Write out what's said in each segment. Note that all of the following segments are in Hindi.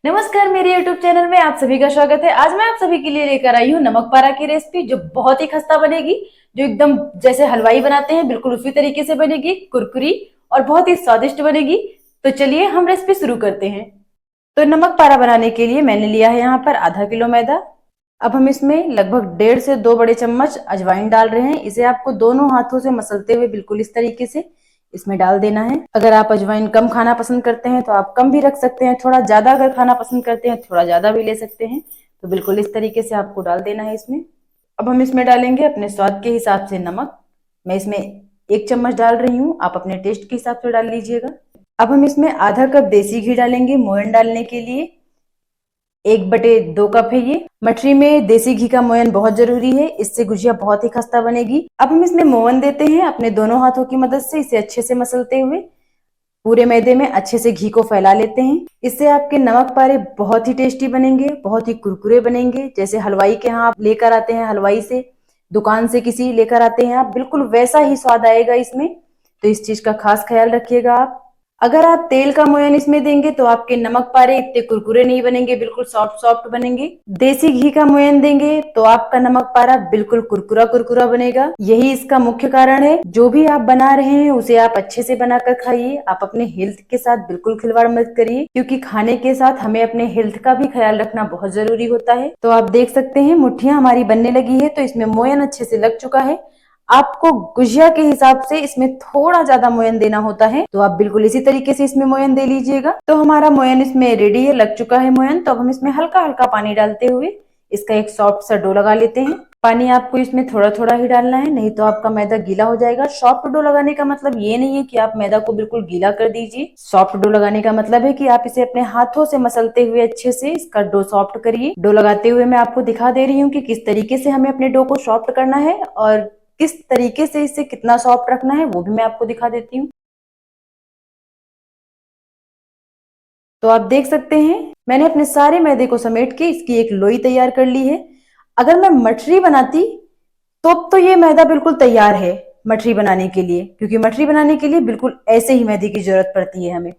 नमस्कार, मेरे YouTube चैनल में आप सभी का स्वागत है। आज मैं आप सभी के लिए लेकर आई हूँ नमक पारा की रेसिपी, जो बहुत ही खस्ता बनेगी, जो एकदम जैसे हलवाई बनाते हैं बिल्कुल उसी तरीके से बनेगी, कुरकुरी और बहुत ही स्वादिष्ट बनेगी। तो चलिए हम रेसिपी शुरू करते हैं। तो नमक पारा बनाने के लिए मैंने लिया है यहाँ पर आधा किलो मैदा। अब हम इसमें लगभग 1.5 से 2 बड़े चम्मच अजवाइन डाल रहे हैं। इसे आपको दोनों हाथों से मसलते हुए बिल्कुल इस तरीके से इसमें डाल देना है। अगर आप अजवाइन कम खाना पसंद करते हैं तो आप कम भी रख सकते हैं, थोड़ा ज्यादा अगर खाना पसंद करते हैं थोड़ा ज्यादा भी ले सकते हैं। तो बिल्कुल इस तरीके से आपको डाल देना है इसमें। अब हम इसमें डालेंगे अपने स्वाद के हिसाब से नमक। मैं इसमें 1 चम्मच डाल रही हूँ, आप अपने टेस्ट के हिसाब से डाल लीजिएगा। अब हम इसमें आधा कप देसी घी डालेंगे मोयन डालने के लिए। 1/2 कप है ये। मठरी में देसी घी का मोयन बहुत जरूरी है, इससे गुजिया बहुत ही खस्ता बनेगी। अब हम इसमें मोयन देते हैं अपने दोनों हाथों की मदद से, इसे अच्छे से मसलते हुए पूरे मैदे में अच्छे से घी को फैला लेते हैं। इससे आपके नमक पारे बहुत ही टेस्टी बनेंगे, बहुत ही कुरकुरे बनेंगे। जैसे हलवाई के यहाँ आप लेकर आते हैं, हलवाई से दुकान से किसी लेकर आते हैं आप, बिल्कुल वैसा ही स्वाद आएगा इसमें। तो इस चीज का खास ख्याल रखिएगा आप। अगर आप तेल का मोयन इसमें देंगे तो आपके नमक पारे इतने कुरकुरे नहीं बनेंगे, बिल्कुल सॉफ्ट सॉफ्ट बनेंगे। देसी घी का मोयन देंगे तो आपका नमक पारा बिल्कुल कुरकुरा कुरकुरा बनेगा। यही इसका मुख्य कारण है। जो भी आप बना रहे हैं उसे आप अच्छे से बनाकर खाइए। आप अपने हेल्थ के साथ बिल्कुल खिलवाड़ मत करिए, क्योंकि खाने के साथ हमें अपने हेल्थ का भी ख्याल रखना बहुत जरूरी होता है। तो आप देख सकते हैं मुठ्ठियां हमारी बनने लगी है, तो इसमें मोयन अच्छे से लग चुका है। आपको गुजिया के हिसाब से इसमें थोड़ा ज्यादा मोयन देना होता है, तो आप बिल्कुल इसी तरीके से इसमें मोयन दे लीजिएगा। तो हमारा मोयन इसमें रेडी है, लग चुका है मोयन। तो अब हम इसमें हल्का हल्का पानी डालते हुए इसका एक सॉफ्ट सा डो लगा लेते हैं। पानी आपको इसमें थोड़ा थोड़ा ही डालना है, नहीं तो आपका मैदा गीला हो जाएगा। सॉफ्ट डो लगाने का मतलब ये नहीं है कि आप मैदा को बिल्कुल गीला कर दीजिए। सॉफ्ट डो लगाने का मतलब है कि आप इसे अपने हाथों से मसलते हुए अच्छे से इसका डो सॉफ्ट करिए। डो लगाते हुए मैं आपको दिखा दे रही हूँ कि किस तरीके से हमें अपने डो को सॉफ्ट करना है, और किस तरीके से इसे कितना सॉफ्ट रखना है वो भी मैं आपको दिखा देती हूँ। तो आप देख सकते हैं मैंने अपने सारे मैदे को समेट के इसकी एक लोई तैयार कर ली है। अगर मैं मठरी बनाती तो ये मैदा बिल्कुल तैयार है मठरी बनाने के लिए, क्योंकि मठरी बनाने के लिए बिल्कुल ऐसे ही मैदे की जरूरत पड़ती है हमें।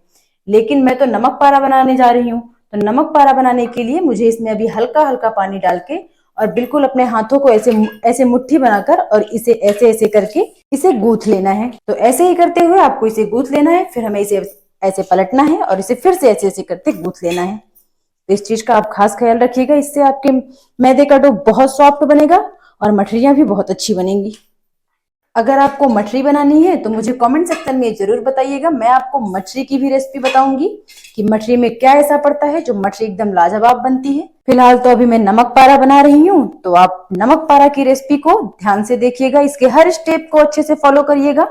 लेकिन मैं तो नमक पारा बनाने जा रही हूँ, तो नमक पारा बनाने के लिए मुझे इसमें अभी हल्का हल्का पानी डाल के और बिल्कुल अपने हाथों को ऐसे ऐसे मुट्ठी बनाकर और इसे ऐसे ऐसे करके इसे गूंथ लेना है। तो ऐसे ही करते हुए आपको इसे गूंथ लेना है, फिर हमें इसे ऐसे पलटना है और इसे फिर से ऐसे ऐसे करते गूंथ लेना है। तो इस चीज का आप खास ख्याल रखिएगा, इससे आपके मैदे का डो बहुत सॉफ्ट बनेगा और मठरियां भी बहुत अच्छी बनेंगी। अगर आपको मठरी बनानी है तो मुझे कमेंट सेक्शन में जरूर बताइएगा। मैं आपको मठरी की भी रेसिपी बताऊंगी कि मठरी में क्या ऐसा पड़ता है जो मठरी एकदम लाजवाब बनती है। फिलहाल तो अभी मैं नमक पारा बना रही हूँ, तो आप नमक पारा की रेसिपी को ध्यान से देखिएगा, इसके हर स्टेप को अच्छे से फॉलो करिएगा,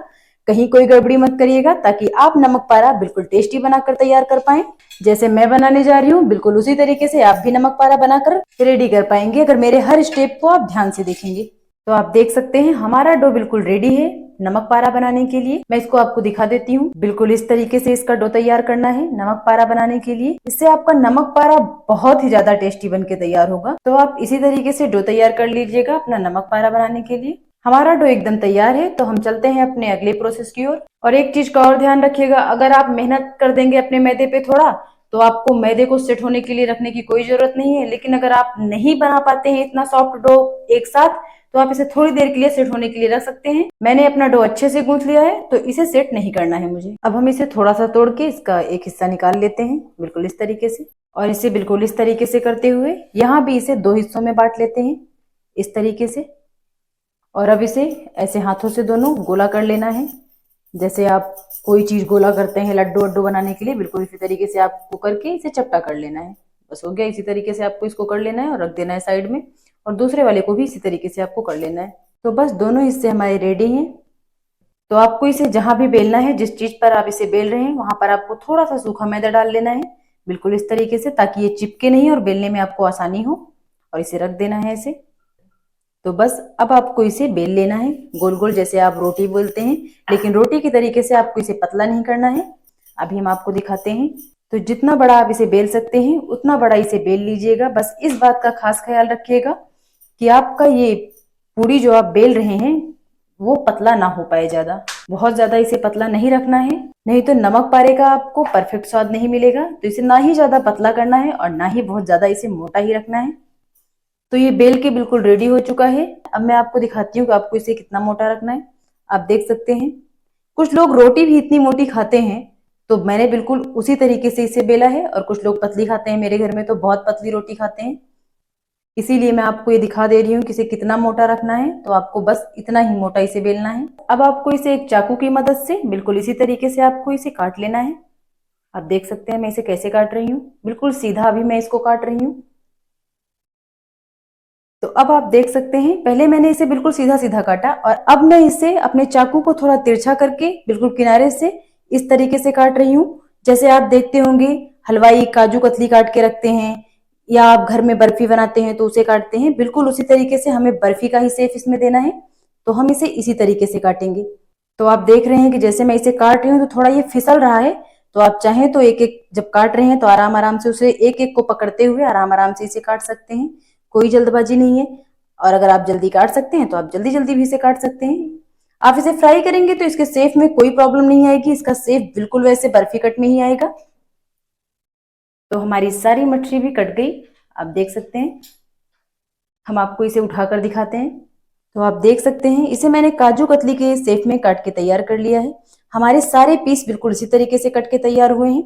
कहीं कोई गड़बड़ी मत करिएगा, ताकि आप नमक पारा बिल्कुल टेस्टी बनाकर तैयार कर पाए। जैसे मैं बनाने जा रही हूँ बिल्कुल उसी तरीके से आप भी नमक पारा बनाकर रेडी कर पाएंगे, अगर मेरे हर स्टेप को आप ध्यान से देखेंगे। तो आप देख सकते हैं हमारा डो बिल्कुल रेडी है नमक पारा बनाने के लिए। मैं इसको आपको दिखा देती हूँ। बिल्कुल इस तरीके से इसका डो तैयार करना है नमक पारा बनाने के लिए। इससे आपका नमक पारा बहुत ही ज्यादा टेस्टी बन के तैयार होगा। तो आप इसी तरीके से डो तैयार कर लीजिएगा अपना नमक पारा बनाने के लिए। हमारा डो एकदम तैयार है, तो हम चलते हैं अपने अगले प्रोसेस की ओर। और एक चीज का और ध्यान रखिएगा, अगर आप मेहनत कर देंगे अपने मैदे पे थोड़ा, तो आपको मैदे को सेट होने के लिए रखने की कोई जरूरत नहीं है। लेकिन अगर आप नहीं बना पाते हैं इतना सॉफ्ट डो एक साथ, तो आप इसे थोड़ी देर के लिए सेट होने के लिए रख सकते हैं। मैंने अपना डो अच्छे से गूंथ लिया है, तो इसे सेट नहीं करना है मुझे। अब हम इसे थोड़ा सा तोड़ के इसका एक हिस्सा निकाल लेते हैं, बिल्कुल इस तरीके से। और इसे बिल्कुल इस तरीके से करते हुए यहाँ भी इसे 2 हिस्सों में बांट लेते हैं, इस तरीके से। और अब इसे ऐसे हाथों से दोनों गोला कर लेना है, जैसे आप कोई चीज गोला करते हैं लड्डू वड्डू बनाने के लिए, बिल्कुल इसी तरीके से आपको करके इसे चपटा कर लेना है। बस हो गया। इसी तरीके से आपको इसको कर लेना है और रख देना है साइड में, और दूसरे वाले को भी इसी तरीके से आपको कर लेना है। तो बस दोनों हिस्से हमारे रेडी हैं। तो आपको इसे जहां भी बेलना है, जिस चीज पर आप इसे बेल रहे हैं, वहां पर आपको थोड़ा सा सूखा मैदा डाल लेना है, बिल्कुल इस तरीके से, ताकि ये चिपके नहीं और बेलने में आपको आसानी हो। और इसे रख देना है ऐसे। तो बस अब आपको इसे बेल लेना है गोल गोल, जैसे आप रोटी बोलते हैं, लेकिन रोटी के तरीके से आपको इसे पतला नहीं करना है। अभी हम आपको दिखाते हैं। तो जितना बड़ा आप इसे बेल सकते हैं उतना बड़ा इसे बेल लीजिएगा। बस इस बात का खास ख्याल रखिएगा कि आपका ये पूरी जो आप बेल रहे हैं वो पतला ना हो पाए ज्यादा। बहुत ज्यादा इसे पतला नहीं रखना है, नहीं तो नमक पारे का आपको परफेक्ट स्वाद नहीं मिलेगा। तो इसे ना ही ज्यादा पतला करना है और ना ही बहुत ज्यादा इसे मोटा ही रखना है। तो ये बेल के बिल्कुल रेडी हो चुका है। अब मैं आपको दिखाती हूँ कि आपको इसे कितना मोटा रखना है। आप देख सकते हैं कुछ लोग रोटी भी इतनी मोटी खाते हैं, तो मैंने बिल्कुल उसी तरीके से इसे बेला है। और कुछ लोग पतली खाते हैं, मेरे घर में तो बहुत पतली रोटी खाते हैं, इसीलिए मैं आपको ये दिखा दे रही हूँ कि इसे कितना मोटा रखना है। तो आपको बस इतना ही मोटा इसे बेलना है। अब आपको इसे एक चाकू की मदद से बिल्कुल इसी तरीके से आपको इसे काट लेना है। आप देख सकते हैं मैं इसे कैसे काट रही हूँ, बिल्कुल सीधा अभी मैं इसको काट रही हूँ। तो अब आप देख सकते हैं पहले मैंने इसे बिल्कुल सीधा सीधा काटा और अब मैं इसे अपने चाकू को थोड़ा तिरछा करके बिल्कुल किनारे से इस तरीके से काट रही हूँ। जैसे आप देखते होंगे हलवाई काजू कतली काट के रखते हैं, या आप घर में बर्फी बनाते हैं तो उसे काटते हैं, बिल्कुल उसी तरीके से हमें बर्फी का ही शेप इसमें देना है। तो हम इसे इसी तरीके से काटेंगे। तो आप देख रहे हैं कि जैसे मैं इसे काट रही हूँ तो थोड़ा ये फिसल रहा है। तो आप चाहें तो एक एक जब काट रहे हैं तो आराम आराम से उसे एक एक को पकड़ते हुए आराम आराम से इसे काट सकते हैं, कोई जल्दबाजी नहीं है। और अगर आप जल्दी काट सकते हैं तो आप जल्दी जल्दी भी इसे काट सकते हैं। आप इसे फ्राई करेंगे तो इसके शेप में कोई प्रॉब्लम नहीं आएगी, इसका शेप बिल्कुल वैसे बर्फी कट में ही आएगा। तो हमारी सारी मछली भी कट गई, आप देख सकते हैं। हम आपको इसे उठाकर दिखाते हैं। तो आप देख सकते हैं इसे मैंने काजू कतली के शेप में काट के तैयार कर लिया है। हमारे सारे पीस बिल्कुल इसी तरीके से कट के तैयार हुए हैं।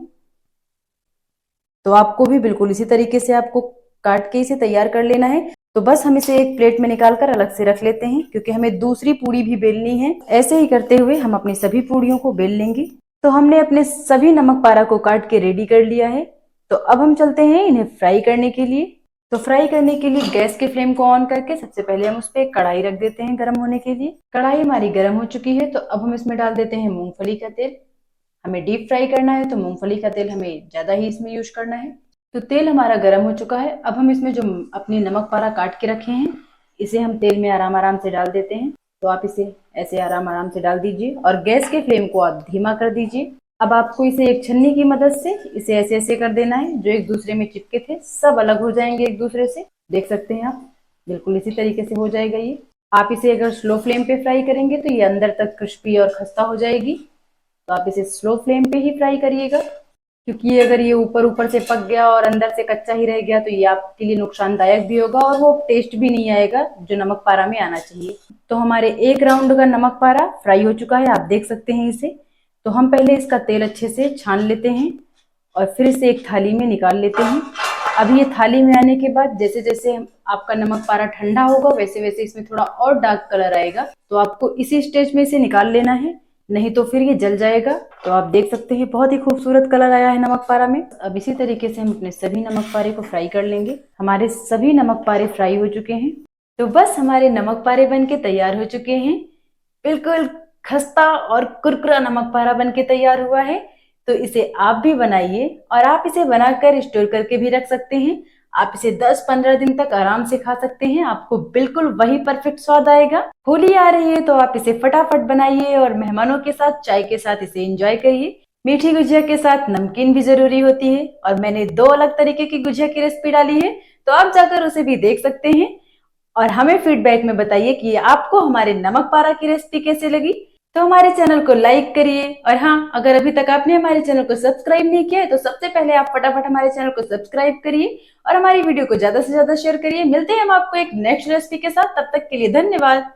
तो आपको भी बिल्कुल इसी तरीके से आपको काट के इसे तैयार कर लेना है। तो बस हम इसे एक प्लेट में निकाल कर अलग से रख लेते हैं, क्योंकि हमें दूसरी पूड़ी भी बेलनी है। ऐसे ही करते हुए हम अपनी सभी पूड़ियों को बेल लेंगे। तो हमने अपने सभी नमक पारा को काट के रेडी कर लिया है। तो अब हम चलते हैं इन्हें फ्राई करने के लिए। तो फ्राई करने के लिए गैस के फ्लेम को ऑन करके सबसे पहले हम उस पर कढ़ाई रख देते हैं गर्म होने के लिए। कढ़ाई हमारी गर्म हो चुकी है, तो अब हम इसमें डाल देते हैं मूंगफली का तेल। हमें डीप फ्राई करना है तो मूंगफली का तेल हमें ज्यादा ही इसमें यूज करना है। तो तेल हमारा गर्म हो चुका है। अब हम इसमें जो अपनी नमक पारा काट के रखे हैं इसे हम तेल में आराम आराम से डाल देते हैं। तो आप इसे ऐसे आराम आराम से डाल दीजिए और गैस के फ्लेम को आप धीमा कर दीजिए। अब आपको इसे एक छन्नी की मदद से इसे ऐसे ऐसे कर देना है, जो एक दूसरे में चिपके थे सब अलग हो जाएंगे एक दूसरे से। देख सकते हैं आप, बिल्कुल इसी तरीके से हो जाएगा ये। आप इसे अगर स्लो फ्लेम पे फ्राई करेंगे तो ये अंदर तक क्रिस्पी और खस्ता हो जाएगी। तो आप इसे स्लो फ्लेम पे ही फ्राई करिएगा, क्योंकि अगर ये ऊपर ऊपर से पक गया और अंदर से कच्चा ही रह गया तो ये आपके लिए नुकसानदायक भी होगा और वो टेस्ट भी नहीं आएगा जो नमक पारा में आना चाहिए। तो हमारे एक राउंड का नमक पारा फ्राई हो चुका है, आप देख सकते हैं इसे। तो हम पहले इसका तेल अच्छे से छान लेते हैं और फिर इसे एक थाली में निकाल लेते हैं। अब ये थाली में आने के बाद जैसे जैसे आपका नमक पारा ठंडा होगा वैसे वैसे इसमें थोड़ा और डार्क कलर आएगा। तो आपको इसी स्टेज में इसे निकाल लेना है, नहीं तो फिर ये जल जाएगा। तो आप देख सकते हैं बहुत ही खूबसूरत कलर आया है नमक पारा में। अब इसी तरीके से हम अपने सभी नमक पारे को फ्राई कर लेंगे। हमारे सभी नमक पारे फ्राई हो चुके हैं। तो बस हमारे नमक पारे बन के तैयार हो चुके हैं। बिल्कुल खस्ता और कुरकुरा नमक पारा बन के तैयार हुआ है। तो इसे आप भी बनाइए और आप इसे बनाकर स्टोर करके भी रख सकते हैं। आप इसे 10-15 दिन तक आराम से खा सकते हैं, आपको बिल्कुल वही परफेक्ट स्वाद आएगा। होली आ रही है तो आप इसे फटाफट बनाइए और मेहमानों के साथ चाय के साथ इसे एंजॉय करिए। मीठी गुजिया के साथ नमकीन भी जरूरी होती है और मैंने 2 अलग तरीके की गुजिया की रेसिपी डाली है, तो आप जाकर उसे भी देख सकते हैं। और हमें फीडबैक में बताइए कि आपको हमारे नमक पारा की रेसिपी कैसे लगी। तो हमारे चैनल को लाइक करिए और हाँ, अगर अभी तक आपने हमारे चैनल को सब्सक्राइब नहीं किया है तो सबसे पहले आप फटाफट हमारे चैनल को सब्सक्राइब करिए और हमारी वीडियो को ज्यादा से ज्यादा शेयर करिए। मिलते हैं हम आपको एक नेक्स्ट रेसिपी के साथ, तब तक के लिए धन्यवाद।